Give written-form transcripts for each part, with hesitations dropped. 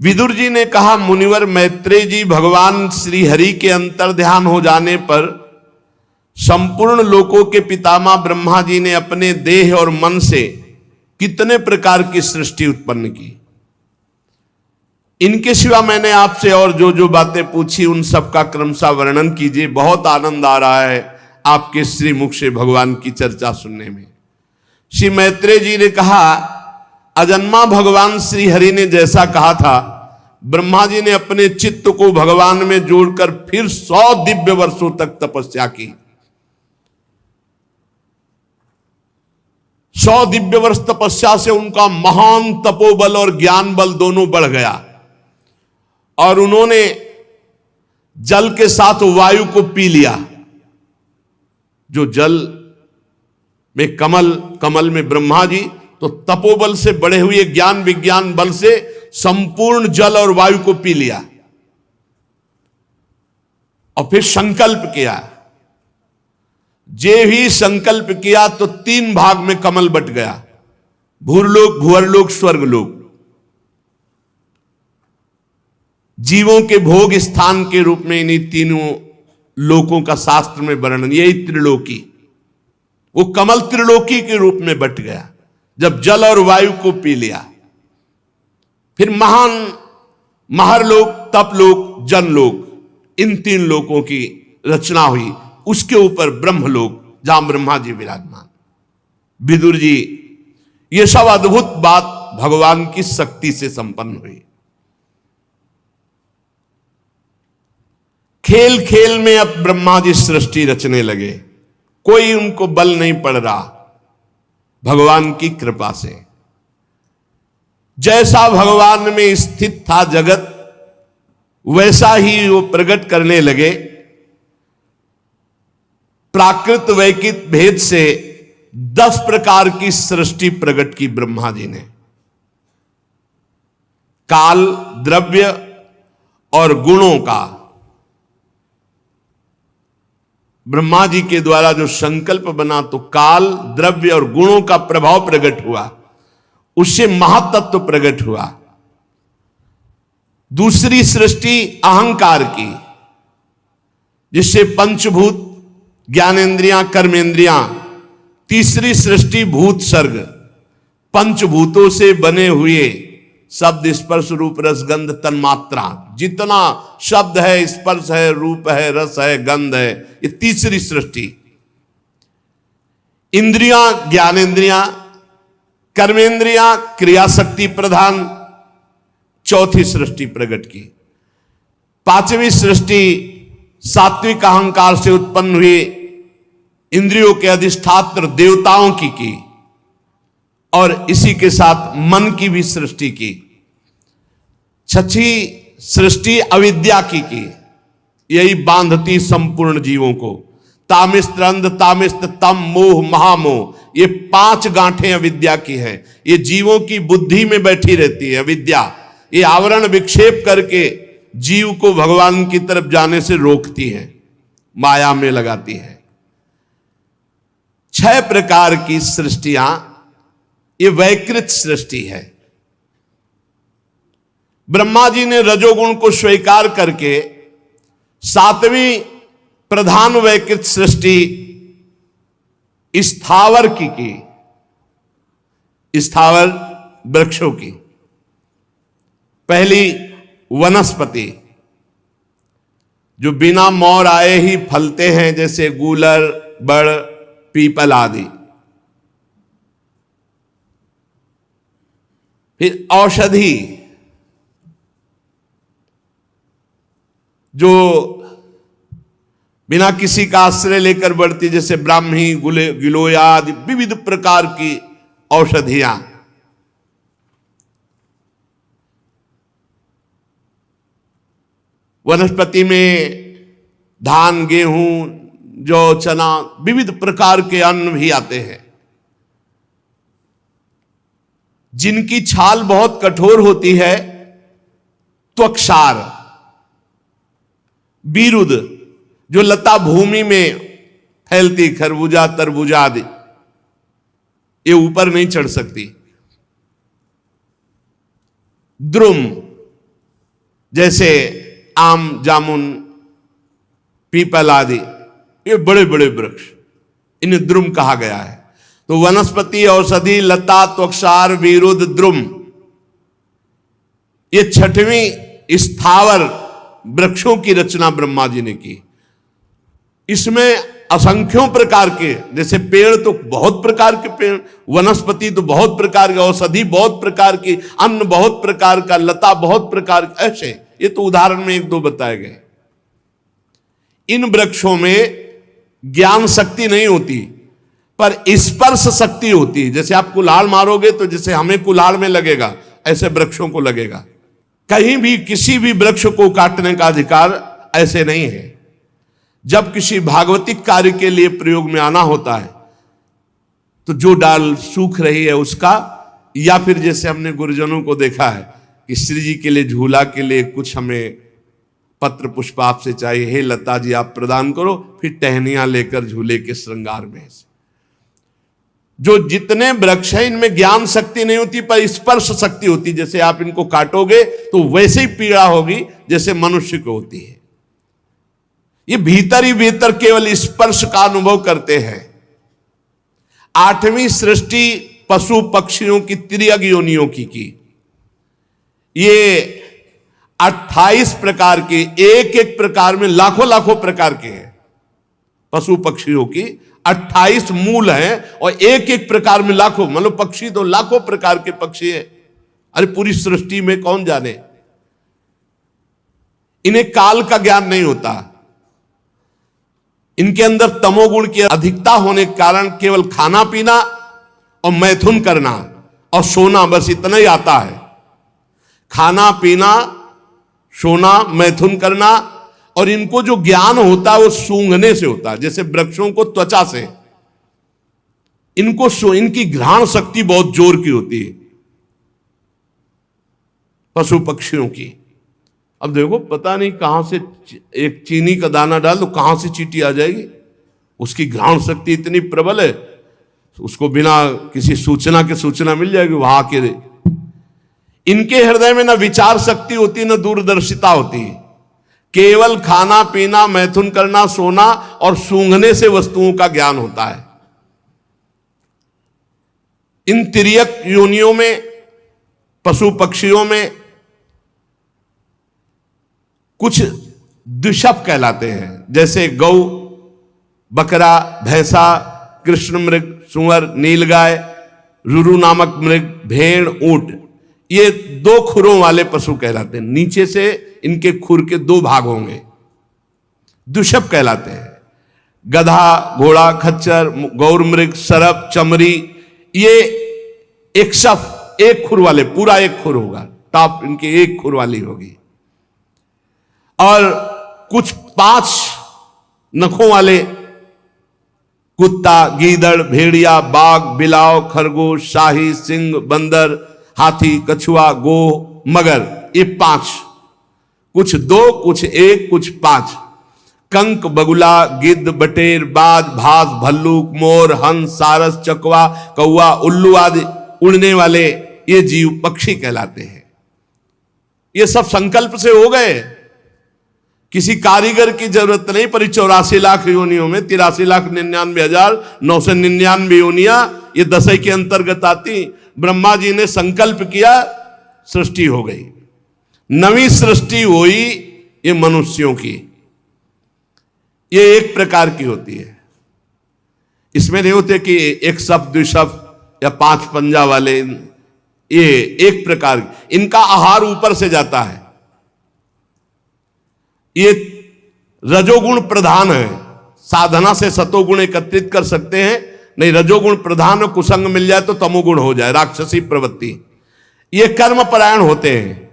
विदुर जी ने कहा, मुनिवर मैत्रेय जी, भगवान श्री हरि के अंतर ध्यान हो जाने पर संपूर्ण लोकों के पितामह ब्रह्मा जी ने अपने देह और मन से कितने प्रकार की सृष्टि उत्पन्न की। इनके सिवा मैंने आपसे और जो जो बातें पूछी उन सब का क्रमशः वर्णन कीजिए। बहुत आनंद आ रहा है आपके श्री मुख से भगवान की चर्चा सुनने में। श्री मैत्रेय जी ने कहा, अजन्मा भगवान श्री हरि ने जैसा कहा था, ब्रह्मा जी ने अपने चित्त को भगवान में जोड़कर फिर 100 दिव्य वर्षों तक तपस्या की। 100 दिव्य वर्ष तपस्या से उनका महान तपोबल और ज्ञान बल दोनों बढ़ गया और उन्होंने जल के साथ वायु को पी लिया। जो जल में कमल में ब्रह्मा जी तो तपोबल से बढ़े हुए ज्ञान विज्ञान बल से संपूर्ण जल और वायु को पी लिया और फिर संकल्प किया। जे ही संकल्प किया तो 3 भाग में कमल बट गया, भूरलोक, भुवरलोक, स्वर्गलोक। जीवों के भोग स्थान के रूप में इन्हीं तीनों लोकों का शास्त्र में वर्णन, यही त्रिलोकी, वो कमल त्रिलोकी के रूप में बट गया जब जल और वायु को पी लिया। फिर महान महरलोक, तपलोक, जनलोक, इन 3 लोकों की रचना हुई। उसके ऊपर ब्रह्मलोक जहां ब्रह्मा जी विराजमान। विदुर जी, ये सब अद्भुत बात भगवान की शक्ति से संपन्न हुई। खेल खेल में अब ब्रह्मा जी सृष्टि रचने लगे। कोई उनको बल नहीं पड़ रहा, भगवान की कृपा से। जैसा भगवान में स्थित था जगत, वैसा ही वो प्रकट करने लगे। प्राकृत वैकित भेद से 10 प्रकार की सृष्टि प्रकट की ब्रह्मा जी ने। काल, द्रव्य और गुणों का ब्रह्मा जी के द्वारा जो संकल्प बना, तो काल, द्रव्य और गुणों का प्रभाव प्रकट हुआ, उससे महातत्व प्रकट हुआ। दूसरी सृष्टि अहंकार की, जिससे पंचभूत, ज्ञानेन्द्रियां, कर्मेंद्रियां। तीसरी सृष्टि भूत सर्ग, पंचभूतों से बने हुए शब्द, स्पर्श, रूप, रस, गंध, तन्मात्रा, जितना शब्द है, स्पर्श है, रूप है, रस है, गंध है, ये तीसरी सृष्टि। इंद्रियां, ज्ञानेन्द्रियां, कर्मेंद्रियां, क्रिया शक्ति प्रधान, चौथी सृष्टि प्रकट की। 5वीं सृष्टि सात्विक अहंकार से उत्पन्न हुए इंद्रियों के अधिष्ठात्र देवताओं की और इसी के साथ मन की भी सृष्टि की। 6वीं सृष्टि अविद्या की। यही बांधती संपूर्ण जीवों को। तामिस्त्र, अंध, तामिस्त्र, तम, मोह, महामोह, ये 5 गांठें अविद्या की हैं। ये जीवों की बुद्धि में बैठी रहती है अविद्या। ये आवरण विक्षेप करके जीव को भगवान की तरफ जाने से रोकती है, माया में लगाती है। 6 प्रकार की सृष्टियां, ये वैकृत सृष्टि है। ब्रह्मा जी ने रजोगुण को स्वीकार करके 7वीं प्रधान वैकृत सृष्टि स्थावर की, स्थावर वृक्षों की। पहली वनस्पति, जो बिना मोर आए ही फलते हैं, जैसे गूलर, बड़, पीपल आदि। फिर औषधि, जो बिना किसी का आश्रय लेकर बढ़ती, जैसे ब्राह्मी, गिलोय आदि विविध प्रकार की औषधियां। वनस्पति में धान, गेहूं, जौ, चना, विविध प्रकार के अन्न भी आते हैं। जिनकी छाल बहुत कठोर होती है, त्वक्सार, बीरुद, जो लता भूमि में फैलती, खरबूजा, तरबूजा आदि, ये ऊपर नहीं चढ़ सकती। द्रुम, जैसे आम, जामुन, पीपल आदि, ये बड़े बड़े वृक्ष, इन्हें द्रुम कहा गया है। तो वनस्पति, औषधि, लता, त्वक्षार, विरुद्ध, द्रुम, ये छठवीं स्थावर वृक्षों की रचना ब्रह्मा जी ने की। इसमें असंख्यों प्रकार के, जैसे पेड़ तो बहुत प्रकार के पेड़, वनस्पति तो बहुत प्रकार के, औषधि बहुत प्रकार की, अन्न बहुत प्रकार का, लता बहुत प्रकार, ऐसे ये तो उदाहरण में एक दो बताए गए। इन वृक्षों में ज्ञान शक्ति नहीं होती, पर स्पर्श शक्ति होती है। जैसे आप कुल्हाड़ मारोगे तो जैसे हमें कुल्हाड़ में लगेगा, ऐसे वृक्षों को लगेगा। कहीं भी किसी भी वृक्ष को काटने का अधिकार ऐसे नहीं है। जब किसी भागवतिक कार्य के लिए प्रयोग में आना होता है तो जो डाल सूख रही है उसका, या फिर जैसे हमने गुरुजनों को देखा है कि श्री जी के लिए, झूला के लिए कुछ हमें पत्र पुष्प आपसे चाहिए, हे लता जी आप प्रदान करो, फिर टहनियां लेकर झूले के श्रृंगार में। जो जितने वृक्ष हैं इनमें ज्ञान शक्ति नहीं होती, पर स्पर्श शक्ति होती। जैसे आप इनको काटोगे तो वैसे ही पीड़ा होगी जैसे मनुष्य को होती है। ये भीतर ही भीतर केवल स्पर्श का अनुभव करते हैं। आठवीं सृष्टि पशु पक्षियों की तिर्यक योनियों की ये 28 प्रकार के, एक एक प्रकार में लाखों लाखों प्रकार के हैं। पशु पक्षियों की 28 मूल हैं और एक एक प्रकार में लाखों, मतलब पक्षी तो लाखों प्रकार के पक्षी हैं। अरे पूरी सृष्टि में कौन जाने। इन्हें काल का ज्ञान नहीं होता। इनके अंदर तमोगुण की अधिकता होने के कारण केवल खाना पीना और मैथुन करना और सोना, बस इतना ही आता है। खाना पीना, सोना, मैथुन करना, और इनको जो ज्ञान होता है वो सूंघने से होता है। जैसे वृक्षों को त्वचा से, इनकी घ्राण शक्ति बहुत जोर की होती है पशु पक्षियों की। अब देखो पता नहीं कहां से एक चीनी का दाना डाल तो कहां से चींटी आ जाएगी। उसकी घ्राण शक्ति इतनी प्रबल है, उसको बिना किसी सूचना के सूचना मिल जाएगी वहां के। इनके हृदय में ना विचार शक्ति होती, ना दूरदर्शिता होती। केवल खाना पीना, मैथुन करना, सोना और सूंघने से वस्तुओं का ज्ञान होता है। इन तिर्यक योनियों में, पशु पक्षियों में कुछ द्विशप कहलाते हैं। जैसे गौ, बकरा, भैंसा, कृष्ण मृग, सुअर, नीलगाय, रुरु नामक मृग, भेड़, ऊंट, ये 2 खुरों वाले पशु कहलाते हैं। नीचे से इनके खुर के 2 भाग होंगे, द्विशप कहलाते हैं। गधा, घोड़ा, खच्चर, गौर मृग, सरप, चमरी, ये एक शफ, एक खुर वाले, पूरा एक खुर होगा, टॉप इनकी एक खुर वाली होगी। और कुछ 5 नखों वाले, कुत्ता, गीदड़, भेड़िया, बाघ, बिलाव, खरगोश, शाही, सिंह, बंदर, हाथी, कछुआ, गो, मगर, ये 5। कुछ 2, कुछ 1, कुछ 5। कंक, बगुला, गिद्ध, बटेर, बाज, भास, भल्लूक, मोर, हंस, सारस, चकवा, कौवा, उल्लू आदि उड़ने वाले ये जीव पक्षी कहलाते हैं। ये सब संकल्प से हो गए, किसी कारीगर की जरूरत नहीं। पर 84 लाख योनियों में 83,99,999 योनियां ये 10 के अंतर्गत आती। ब्रह्मा जी ने संकल्प किया, सृष्टि हो गई। नवी सृष्टि हुई ये मनुष्यों की। ये एक प्रकार की होती है। इसमें नहीं होते कि एक शब्द, द्विशब्द या 5 पंजा वाले, ये एक प्रकार। इनका आहार ऊपर से जाता है। ये रजोगुण प्रधान है। साधना से सतोगुण एकत्रित कर सकते हैं, नहीं रजोगुण प्रधान और कुसंग मिल जाए तो तमोगुण हो जाए, राक्षसी प्रवृत्ति। ये कर्म परायण होते हैं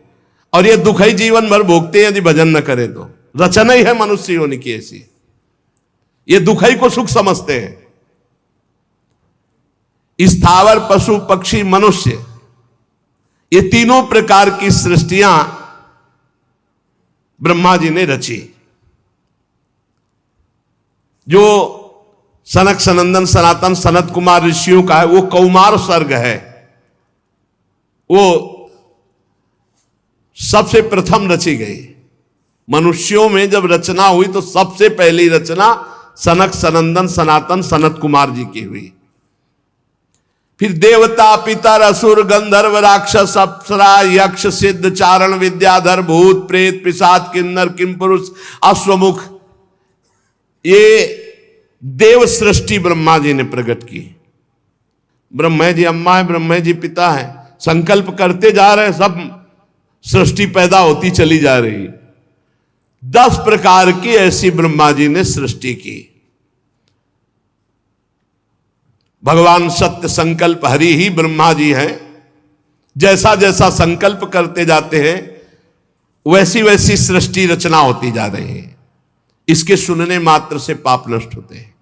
और ये दुख ही जीवन भर भोगते हैं यदि भजन न करें तो। रचना ही है मनुष्य होने की ऐसी। ये दुख ही को सुख समझते हैं। स्थावर, पशु, पक्षी, मनुष्य, ये तीनों प्रकार की सृष्टियां ब्रह्मा जी ने रची। जो सनक सनंदन सनातन सनत कुमार ऋषियों का है वो कौमार सर्ग है। वो सबसे प्रथम रची गई। मनुष्यों में जब रचना हुई तो सबसे पहली रचना सनक सनंदन सनातन सनत कुमार जी की हुई। फिर देवता पितर असुर गंधर्व राक्षस अप्सरा यक्ष सिद्ध चारण विद्याधर भूत प्रेत पिशाच किन्नर किमपुरुष अश्वमुख, ये देव सृष्टि ब्रह्मा जी ने प्रकट की। ब्रह्मा जी अम्मा है, ब्रह्मा जी पिता है, संकल्प करते जा रहे, सब सृष्टि पैदा होती चली जा रही। 10 प्रकार की ऐसी ब्रह्मा जी ने सृष्टि की। भगवान सत्य संकल्प हरि ही ब्रह्मा जी हैं। जैसा जैसा संकल्प करते जाते हैं वैसी वैसी सृष्टि रचना होती जा रही है। इसके सुनने मात्र से पाप नष्ट होते हैं।